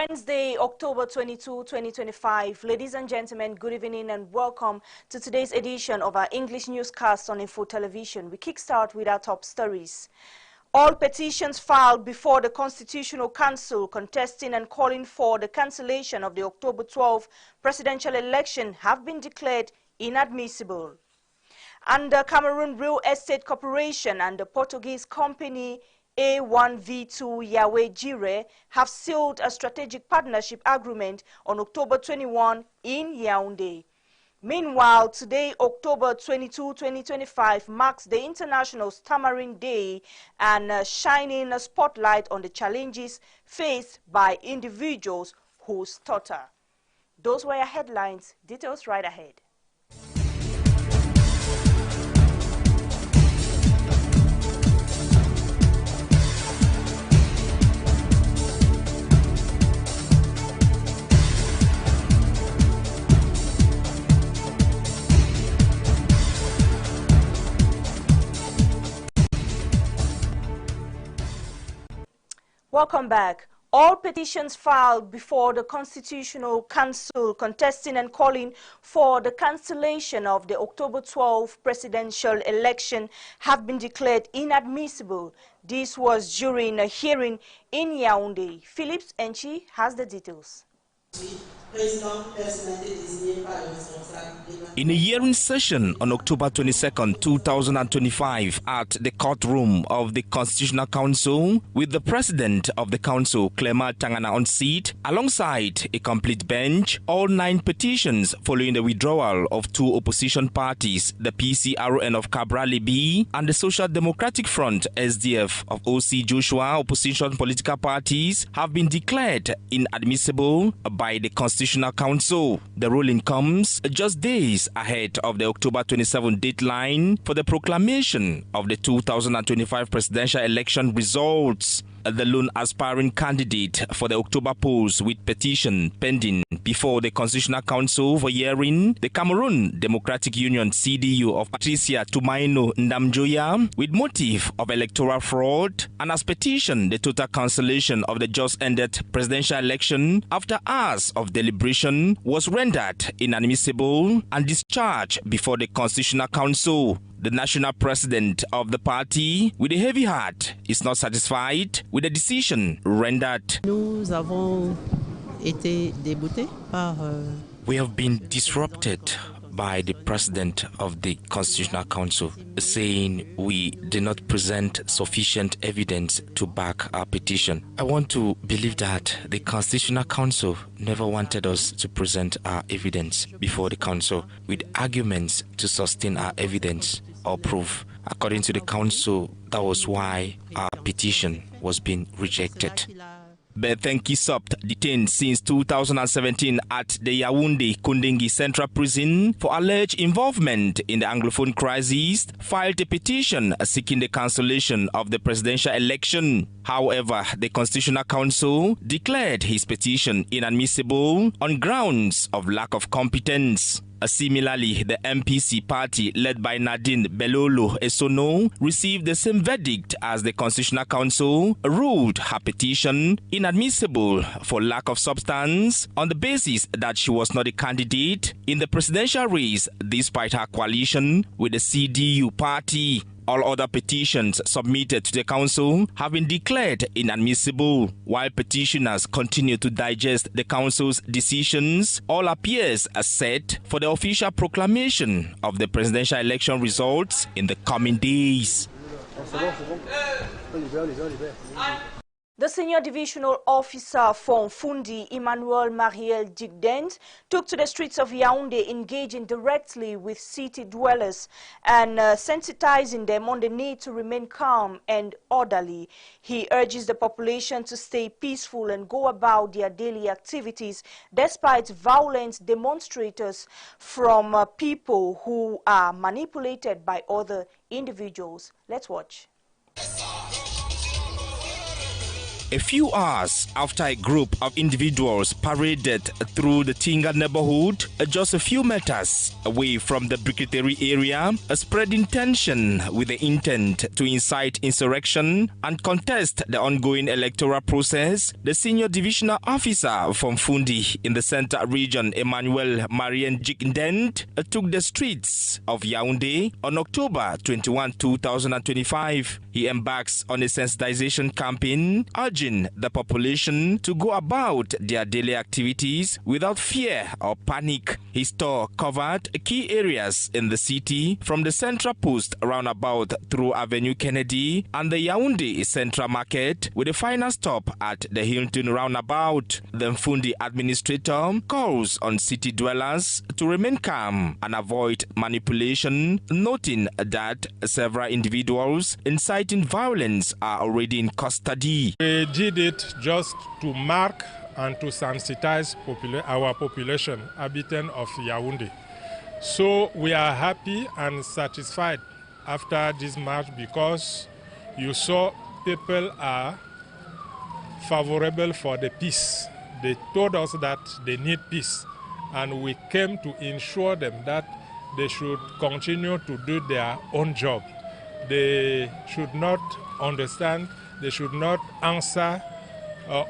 Wednesday, October 22, 2025. Ladies and gentlemen, good evening and welcome to today's edition of our English newscast on Info Television. We kickstart with our top stories. All petitions filed before the Constitutional Council contesting and calling for the cancellation of the October 12 presidential election have been declared inadmissible. And the Cameroon Real Estate Corporation and the Portuguese company A1V2 Yahweh Jire have sealed a strategic partnership agreement on October 21 in Yaoundé. Meanwhile, today, October 22, 2025, marks the International Stammering Day and shining a spotlight on the challenges faced by individuals who stutter. Those were your headlines. Details right ahead. Welcome back. All petitions filed before the Constitutional Council contesting and calling for the cancellation of the October 12 presidential election have been declared inadmissible. This was during a hearing in Yaoundé. Philips Enchi has the details. In a hearing session on October 22, 2025 at the courtroom of the Constitutional Council with the President of the Council, Clement Tangana, on seat, alongside a complete bench, all 9 petitions following the withdrawal of 2 opposition parties, the PCRN of Cabral Libi and the Social Democratic Front SDF of OC Joshua, opposition political parties, have been declared inadmissible by the Constitutional Council. The ruling comes just days ahead of the October 27 deadline for the proclamation of the 2025 presidential election results. The lone aspiring candidate for the October polls with petition pending before the Constitutional Council for hearing, the Cameroon Democratic Union CDU of Patricia Tumaino Ndamjoya, with motive of electoral fraud, and has petitioned the total cancellation of the just ended presidential election after hours of deliberation was rendered inadmissible and discharged before the Constitutional Council. The national president of the party, with a heavy heart, is not satisfied with the decision rendered. We have been disrupted by the president of the Constitutional Council, saying we did not present sufficient evidence to back our petition. I want to believe that the Constitutional Council never wanted us to present our evidence before the council with arguments to sustain our evidence or proof. According to the council, that was why our petition was being rejected. Bethenki Sopt, detained since 2017 at the Yaoundé Kundingi Central Prison for alleged involvement in the Anglophone crisis, filed a petition seeking the cancellation of the presidential election. However, the Constitutional Council declared his petition inadmissible on grounds of lack of competence. Similarly, the MPC party led by Nadine Belolo Esono received the same verdict as the Constitutional Council ruled her petition inadmissible for lack of substance on the basis that she was not a candidate in the presidential race despite her coalition with the CDU party. All other petitions submitted to the council have been declared inadmissible. While petitioners continue to digest the council's decisions, all appears as set for the official proclamation of the presidential election results in the coming days. The senior divisional officer from Fundi, Emmanuel Mariel Digdent, took to the streets of Yaoundé, engaging directly with city dwellers and sensitizing them on the need to remain calm and orderly. He urges the population to stay peaceful and go about their daily activities despite violent demonstrators from people who are manipulated by other individuals. Let's watch. A few hours after a group of individuals paraded through the Tinga neighborhood, just a few meters away from the Briketeri area, spreading tension with the intent to incite insurrection and contest the ongoing electoral process, the senior divisional officer from Fundi in the Central Region, Emmanuel Marien Jikndent, took the streets of Yaoundé on October 21, 2025. He embarks on a sensitization campaign urging the population to go about their daily activities without fear or panic. His tour covered key areas in the city from the Central Post roundabout through Avenue Kennedy and the Yaoundé Central Market, with a final stop at the Hilton roundabout. The Fundi administrator calls on city dwellers to remain calm and avoid manipulation, noting that several individuals inciting violence are already in custody. We did it just to mark and to sensitize our population, habitant of Yaoundé. So we are happy and satisfied after this march because you saw people are favorable for the peace. They told us that they need peace, and we came to ensure them that they should continue to do their own job. They should not understand, they should not answer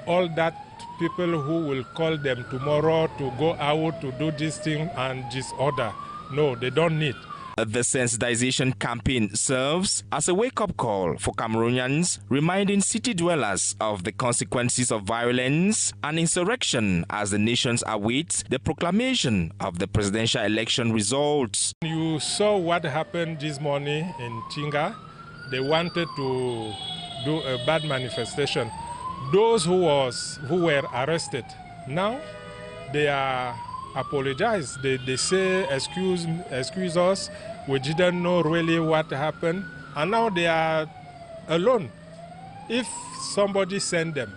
all that people who will call them tomorrow to go out to do this thing and disorder. No, they don't need. The sensitization campaign serves as a wake-up call for Cameroonians, reminding city dwellers of the consequences of violence and insurrection as the nation awaits the proclamation of the presidential election results. You saw what happened this morning in Tinga. They wanted to do a bad manifestation. Those who were arrested, now they are apologized. They say, excuse us, we didn't know really what happened, and now they are alone. If somebody sent them,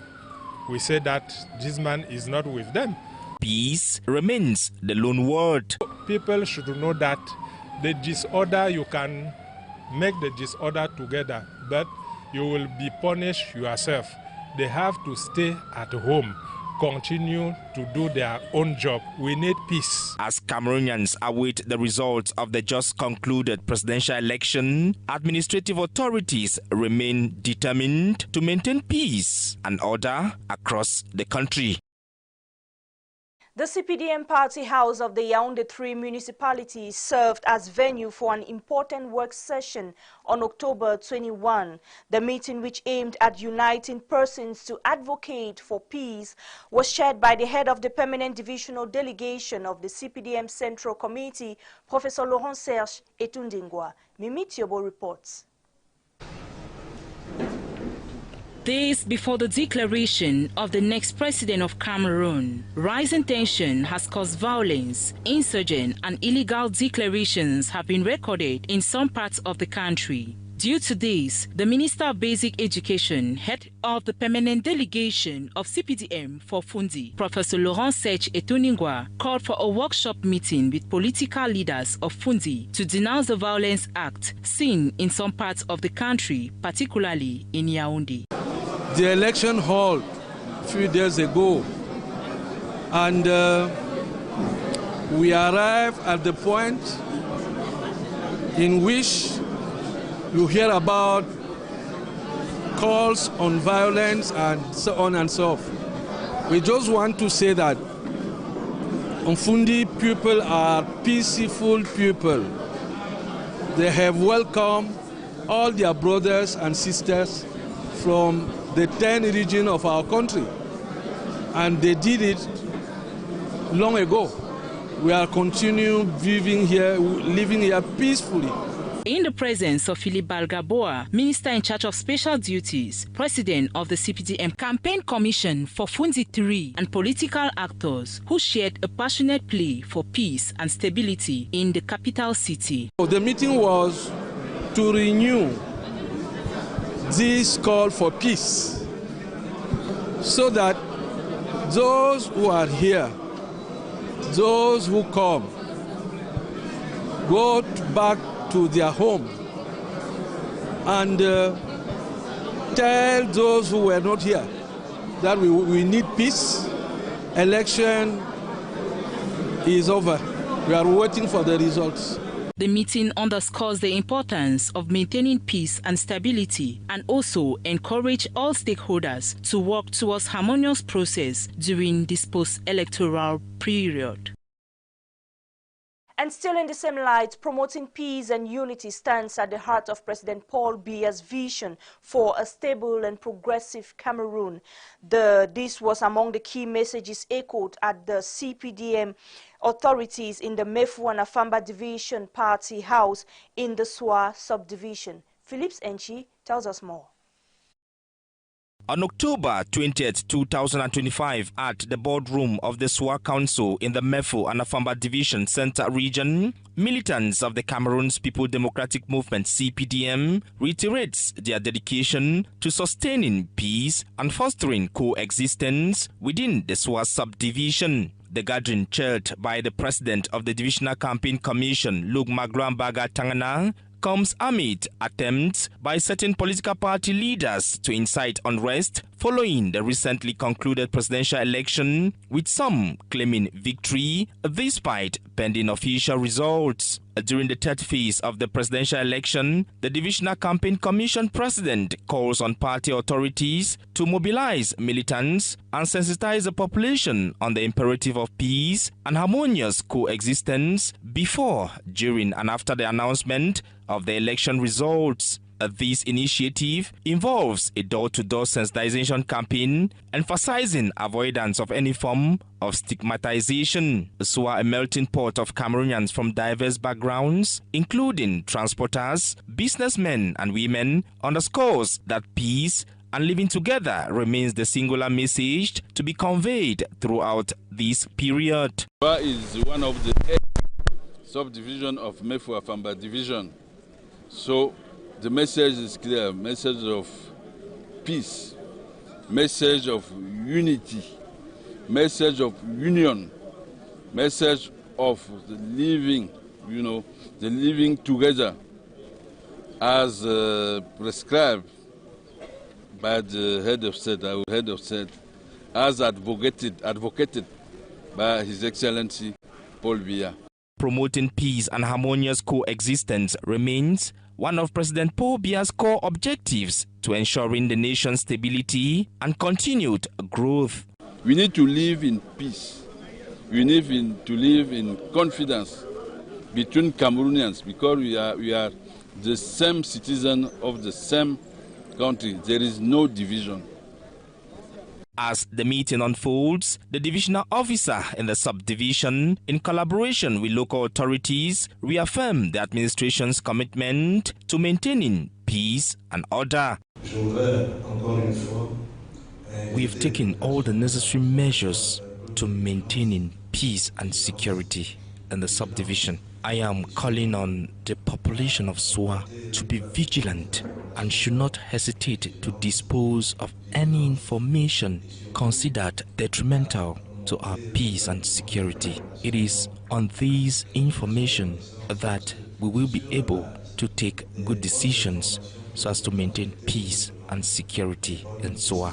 we say that this man is not with them. Peace remains the lone word. People should know that the disorder, you can make the disorder together, but you will be punished yourself. They have to stay at home, continue to do their own job. We need peace. As Cameroonians await the results of the just concluded presidential election, administrative authorities remain determined to maintain peace and order across the country. The CPDM Party House of the Yaoundé 3 municipality served as venue for an important work session on October 21. The meeting, which aimed at uniting persons to advocate for peace, was chaired by the head of the permanent divisional delegation of the CPDM Central Committee, Professor Laurent-Serge Etundingwa. Mimi Tiobo reports. Days before the declaration of the next president of Cameroon, rising tension has caused violence, insurgent and illegal declarations have been recorded in some parts of the country. Due to this, the Minister of Basic Education, head of the permanent delegation of CPDM for Fundi, Professor Laurent-Serge Etundingwa, called for a workshop meeting with political leaders of Fundi to denounce the violence act seen in some parts of the country, particularly in Yaoundé. The election held a few days ago, and we arrived at the point in which you hear about calls on violence and so on and so forth. We just want to say that Fundi people are peaceful people. They have welcomed all their brothers and sisters from the 10 regions of our country, and they did it long ago. We are continuing living here peacefully. In the presence of Philippe Balgaboa, Minister in charge of Special Duties, President of the CPDM Campaign Commission for Fundi 3, and political actors who shared a passionate plea for peace and stability in the capital city. The meeting was to renew this call for peace, so that those who are here, those who come, go back to their home and tell those who were not here that we need peace. Election is over. We are waiting for the results. The meeting underscores the importance of maintaining peace and stability and also encourage all stakeholders to work towards harmonious process during this post-electoral period. And still in the same light, promoting peace and unity stands at the heart of President Paul Biya's vision for a stable and progressive Cameroon. This was among the key messages echoed at the CPDM authorities in the Mefu and Afamba Division Party House in the Swa subdivision. Phillips Enchi tells us more. On October 20th, 2025, at the boardroom of the Swa Council in the Mefu and Afamba Division Center region, militants of the Cameroon's People Democratic Movement (CPDM) reiterates their dedication to sustaining peace and fostering coexistence within the Swa subdivision. The gathering, chaired by the president of the Divisional Campaign Commission, Luke Magrambaga Tangana, comes amid attempts by certain political party leaders to incite unrest following the recently concluded presidential election, with some claiming victory despite pending official results. During the third phase of the presidential election, the Divisional Campaign Commission president calls on party authorities to mobilize militants and sensitize the population on the imperative of peace and harmonious coexistence before, during and after the announcement of the election results. This initiative involves a door-to-door sensitization campaign emphasizing avoidance of any form of stigmatization. Swa, a melting pot of Cameroonians from diverse backgrounds, including transporters, businessmen and women, underscores that peace and living together remains the singular message to be conveyed throughout this period. Swa is one of the subdivisions of Mefu Afamba Division. So the message is clear, message of peace, message of unity, message of union, message of the living, the living together as prescribed by the head of state, as advocated by His Excellency Paul Biya. Promoting peace and harmonious coexistence remains one of President Paul Biya's core objectives to ensuring the nation's stability and continued growth. We need to live in peace. We need to live in confidence between Cameroonians, because we are the same citizen of the same country. There is no division. As the meeting unfolds, the divisional officer in the subdivision, in collaboration with local authorities, reaffirmed the administration's commitment to maintaining peace and order. We've taken all the necessary measures to maintaining peace and security in the subdivision. I am calling on the population of Swa to be vigilant and should not hesitate to dispose of any information considered detrimental to our peace and security. It is on this information that we will be able to take good decisions so as to maintain peace and security in Swa.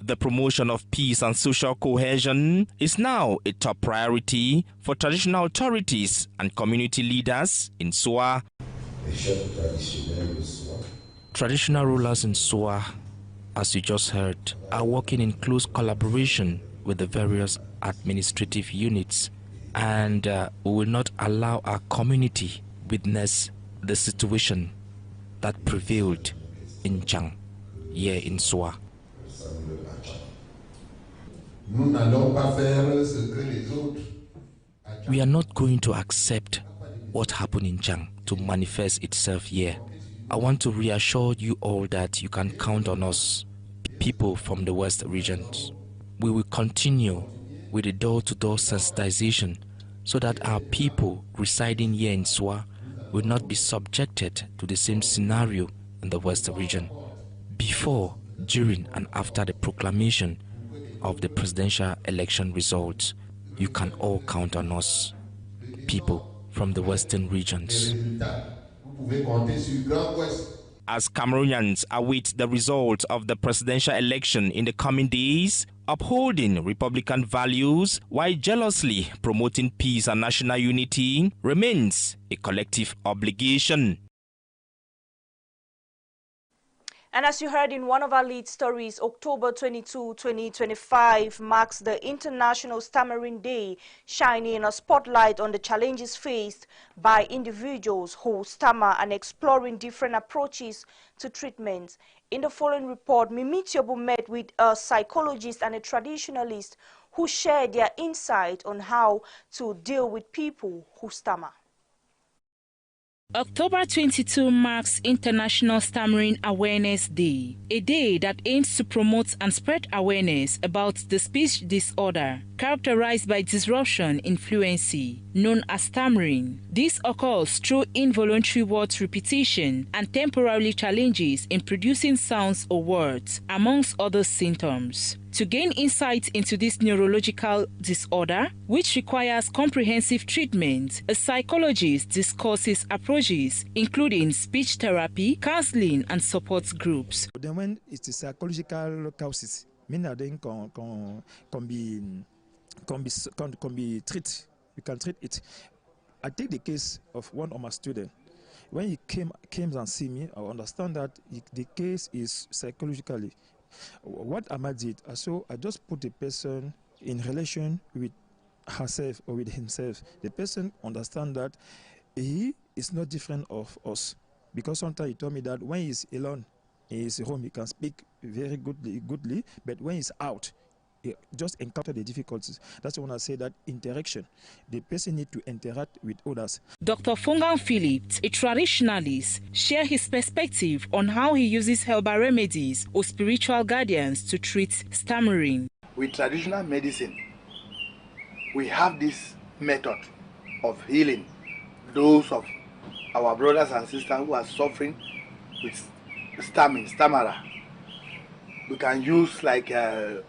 The promotion of peace and social cohesion is now a top priority for traditional authorities and community leaders in Swa. Traditional rulers in Swa, as you just heard, are working in close collaboration with the various administrative units, and we will not allow our community witness the situation that prevailed in Chang, here in Swa. We are not going to accept what happened in Chang to manifest itself here. I want to reassure you all that you can count on us, people from the West regions. We will continue with the door-to-door sensitization so that our people residing here in Swa will not be subjected to the same scenario in the West region. Before, during and after the proclamation of the presidential election results, you can all count on us, people from the western regions. As Cameroonians await the result of the presidential election in the coming days, upholding Republican values while jealously promoting peace and national unity remains a collective obligation. And as you heard in one of our lead stories, October 22, 2025 marks the International Stammering Day, shining a spotlight on the challenges faced by individuals who stammer and exploring different approaches to treatment. In the following report, Mimi Tiobu met with a psychologist and a traditionalist who shared their insight on how to deal with people who stammer. October 22 marks International Stammering Awareness Day, a day that aims to promote and spread awareness about the speech disorder characterized by disruption in fluency, known as stammering. This occurs through involuntary words repetition and temporary challenges in producing sounds or words, amongst other symptoms. To gain insight into this neurological disorder, which requires comprehensive treatment, a psychologist discusses approaches including speech therapy, counseling, and support groups. Then when it is psychological causes, meaning can be treated. You can treat it. I take the case of one of my students. When he came and see me, I understand that the case is psychologically. What I did, so I just put the person in relation with herself or with himself. The person understand that he is not different of us, because sometimes he told me that when he's alone, he is home, he can speak very goodly, but when he's out, he just encounter the difficulties. That's when I say that interaction. The person need to interact with others. Dr. Fongang Phillips, a traditionalist, shared his perspective on how he uses herbal remedies or spiritual guardians to treat stammering. With traditional medicine, we have this method of healing those of our brothers and sisters who are suffering with stammerer. We can use like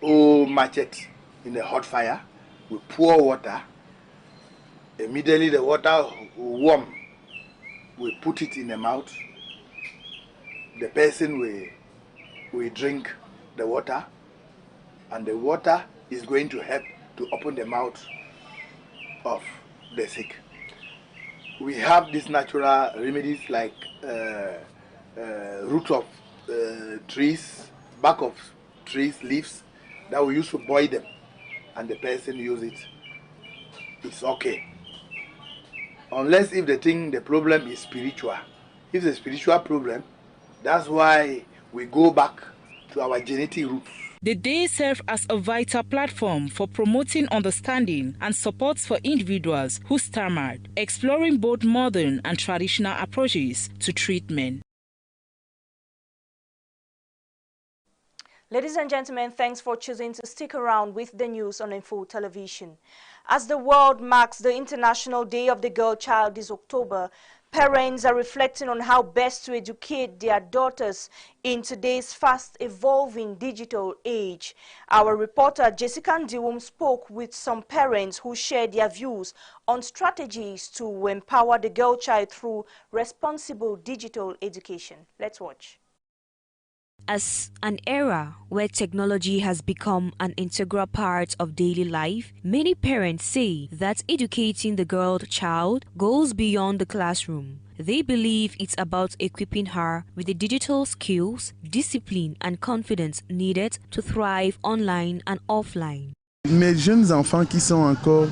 old machete in the hot fire. We pour water. Immediately the water will warm. We put it in the mouth. The person will drink the water, and the water is going to help to open the mouth of the sick. We have these natural remedies like root of trees, back of trees, leaves, that we use to boil them, and the person use it. It's okay. Unless if the problem is spiritual. If it's a spiritual problem, that's why we go back to our genetic roots. The day serves as a vital platform for promoting understanding and support for individuals who stammered, exploring both modern and traditional approaches to treatment. Ladies and gentlemen, thanks for choosing to stick around with the news on Info Television. As the world marks the International Day of the Girl Child this October, parents are reflecting on how best to educate their daughters in today's fast-evolving digital age. Our reporter Jessica Ndiwum spoke with some parents who shared their views on strategies to empower the girl child through responsible digital education. Let's watch. As an era where technology has become an integral part of daily life, many parents say that educating the girl child goes beyond the classroom. They believe it's about equipping her with the digital skills, discipline and confidence needed to thrive online and offline. Mes jeunes enfants qui sont encore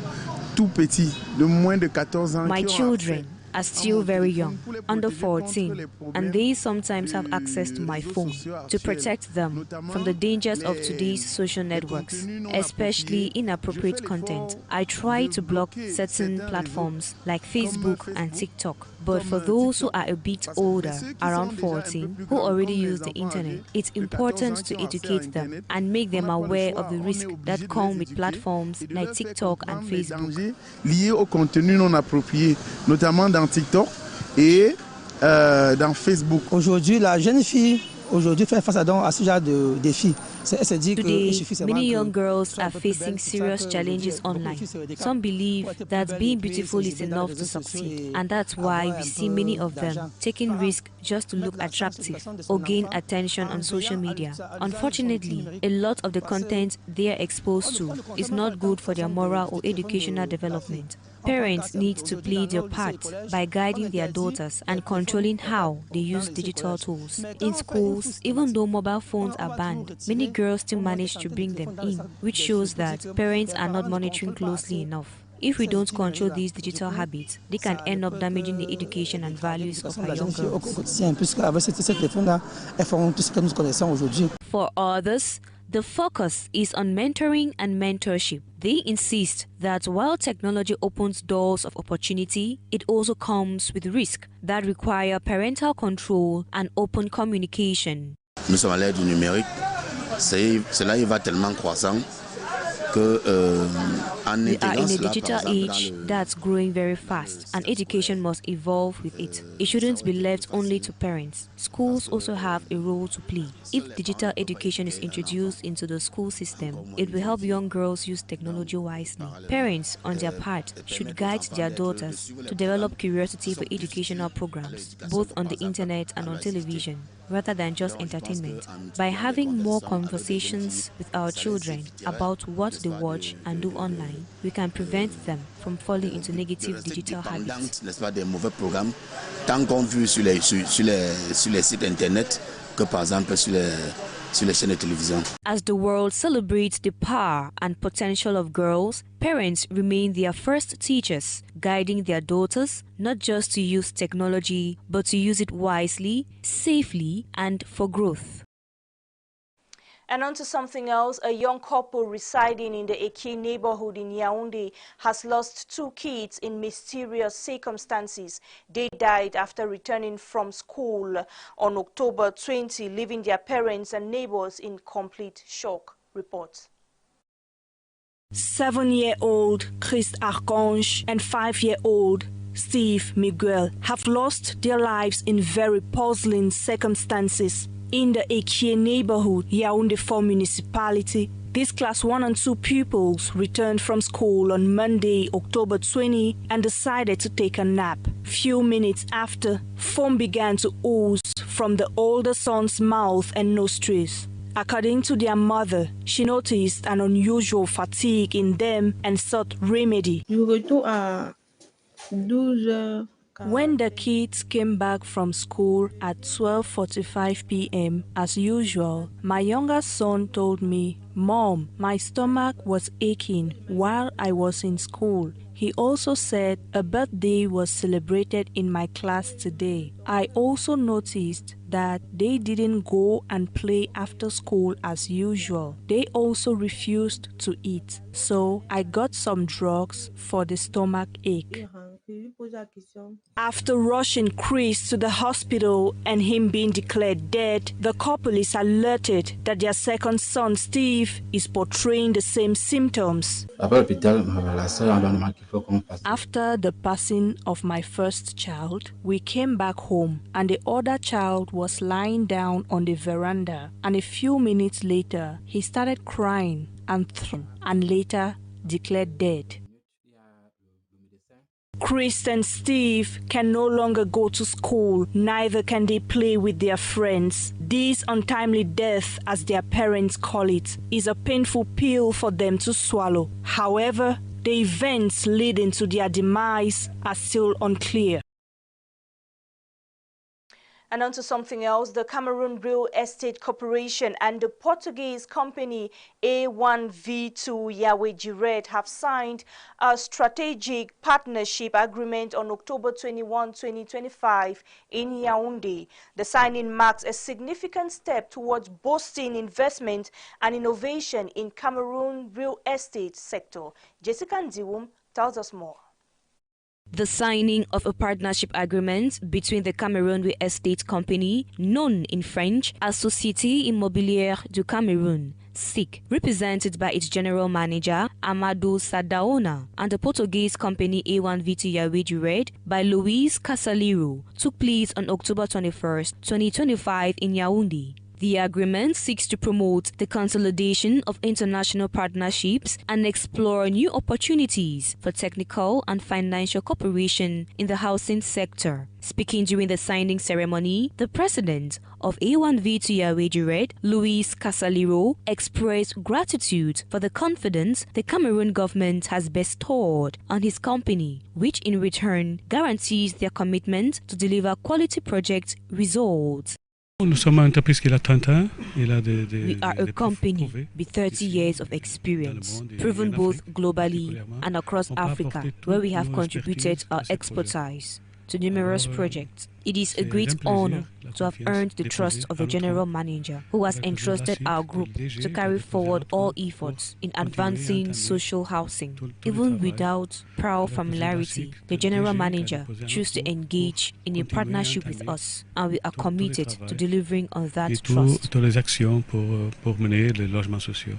tout petits, de moins de 14 ans. My children are still very young, under 14, and they sometimes have access to my phone to protect them from the dangers of today's social networks, especially inappropriate content. I try to block certain platforms like Facebook and TikTok, but for those who are a bit older, around 14, who already use the internet, it's important to educate them and make them aware of the risk that come with platforms like TikTok and Facebook. Liés au contenu non approprié, notamment dans TikTok et dans Facebook. Aujourd'hui, la jeune fille aujourd'hui faire face à ce genre de défis. Today, many young girls are facing serious challenges online. Some believe that being beautiful is enough to succeed, and that's why we see many of them taking risks just to look attractive or gain attention on social media. Unfortunately, a lot of the content they are exposed to is not good for their moral or educational development. Parents need to play their part by guiding their daughters and controlling how they use digital tools. In schools, even though mobile phones are banned, many girls still manage to bring them in, which shows that parents are not monitoring closely enough. If we don't control these digital habits, they can end up damaging the education and values of our young girls. For others, the focus is on mentoring and mentorship. They insist that while technology opens doors of opportunity, it also comes with risks that require parental control and open communication. Nous sommes à l'ère du numérique. Cela y va tellement croissant. We are in a digital age that's growing very fast, and education must evolve with it. It shouldn't be left only to parents. Schools also have a role to play. If digital education is introduced into the school system, it will help young girls use technology wisely. Parents, on their part, should guide their daughters to develop curiosity for educational programs, both on the internet and on television, rather than just entertainment. By having more conversations with our children about what they watch and do online, we can prevent them from falling into negative digital habits. Des mauvais programmes, tant qu'on vit sur les sites internet que par exemple sur les chaînes de télévision. As the world celebrates the power and potential of girls, parents remain their first teachers, guiding their daughters not just to use technology, but to use it wisely, safely, and for growth. And on to something else, a young couple residing in the Eke neighborhood in Yaoundé has lost 2 kids in mysterious circumstances. They died after returning from school on October 20, leaving their parents and neighbors in complete shock. Report. 7-year-old Chris Archange and 5-year-old Steve Miguel have lost their lives in very puzzling circumstances. In the Eke neighborhood, Yaoundé 4 municipality, these class 1 and 2 pupils returned from school on Monday, October 20, and decided to take a nap. Few minutes after, foam began to ooze from the older son's mouth and nostrils. According to their mother, she noticed an unusual fatigue in them and sought remedy. When the kids came back from school at 12:45 p.m. as usual, my younger son told me, "Mom, my stomach was aching while I was in school." He also said a birthday was celebrated in my class today. I also noticed that they didn't go and play after school as usual. They also refused to eat, so I got some drugs for the stomach ache. After rushing Chris to the hospital and him being declared dead, the couple is alerted that their second son, Steve, is portraying the same symptoms. After the passing of my first child, we came back home and the other child was lying down on the veranda, and a few minutes later, he started crying and later declared dead. Chris and Steve can no longer go to school, neither can they play with their friends. This untimely death, as their parents call it, is a painful pill for them to swallow. However, the events leading to their demise are still unclear. And on to something else, the Cameroon Real Estate Corporation and the Portuguese company A1V2 Yahweh Jiret have signed a strategic partnership agreement on October 21, 2025 in Yaoundé. The signing marks a significant step towards boosting investment and innovation in Cameroon real estate sector. Jessica Ndiwum tells us more. The signing of a partnership agreement between the Cameroon Real Estate Company, known in French as Société Immobilière du Cameroun, SIC, represented by its general manager, Amadou Sadaona, and the Portuguese company A1V2 Yahweh Jiret by Luis Casaliro, took place on October 21, 2025 in Yaoundé. The agreement seeks to promote the consolidation of international partnerships and explore new opportunities for technical and financial cooperation in the housing sector. Speaking during the signing ceremony, the president of A1V2 Yawejired, Luis Casaliro, expressed gratitude for the confidence the Cameroon government has bestowed on his company, which in return guarantees their commitment to deliver quality project results. We are a company with 30 years of experience, proven both globally and across Africa, where we have contributed our expertise to numerous projects. It is a great honor to have earned the trust of the General Manager, who has entrusted our group to carry forward all efforts in advancing social housing. Even without prior familiarity, the General Manager chose to engage in a partnership with us, and we are committed to delivering on that trust.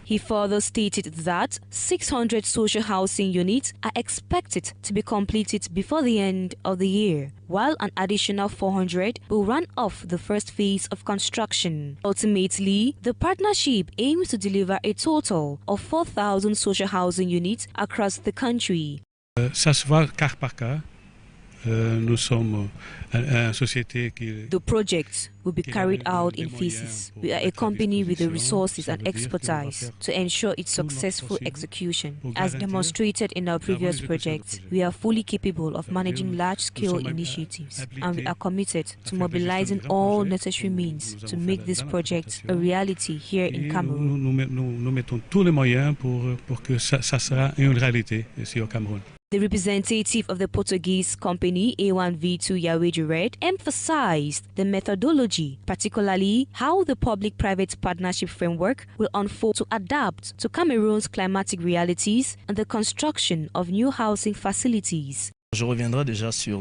He further stated that 600 social housing units are expected to be completed before the end of the year, while an additional 400 will run off the first phase of construction. Ultimately, the partnership aims to deliver a total of 4,000 social housing units across the country. Ça se voit cas par cas. Nous sommes une société qui... The project will be carried out in phases. We are a company with the resources and expertise to ensure its successful execution. As demonstrated in our previous projects, we are fully capable of managing large-scale initiatives, and we are committed to mobilizing all necessary means to make this project a reality here in Cameroon. Nous mettons tous les moyens pour que ça sera une réalité ici au Cameroun. The representative of the Portuguese company A1V2 Yawejired emphasized the methodology, particularly how the public-private partnership framework will unfold to adapt to Cameroon's climatic realities and the construction of new housing facilities. Je reviendrai déjà sur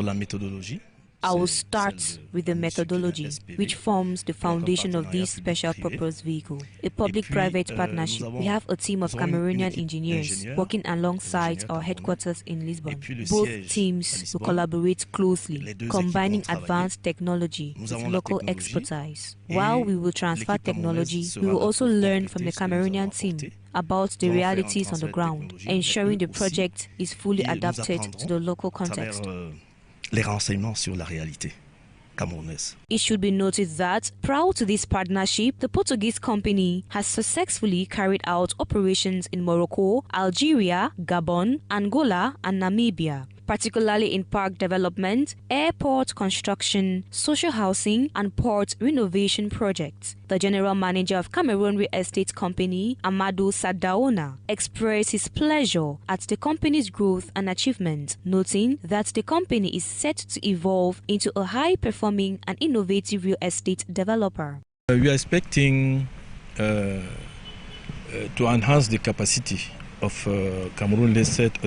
la méthodologie. I will start with the methodology, which forms the foundation of this special purpose vehicle, a public-private partnership. We have a team of Cameroonian engineers working alongside our headquarters in Lisbon. Both teams will collaborate closely, combining advanced technology with local expertise. While we will transfer technology, we will also learn from the Cameroonian team about the realities on the ground, ensuring the project is fully adapted to the local context. Les renseignements sur la réalité camerounaise. It should be noted that prior to this partnership, the Portuguese company has successfully carried out operations in Morocco, Algeria, Gabon, Angola, and Namibia, particularly in park development, airport construction, social housing, and port renovation projects. The general manager of Cameroon Real Estate Company, Amadou Sadaona, expressed his pleasure at the company's growth and achievement, noting that the company is set to evolve into a high-performing and innovative real estate developer. We are expecting to enhance the capacity of Cameroon real estate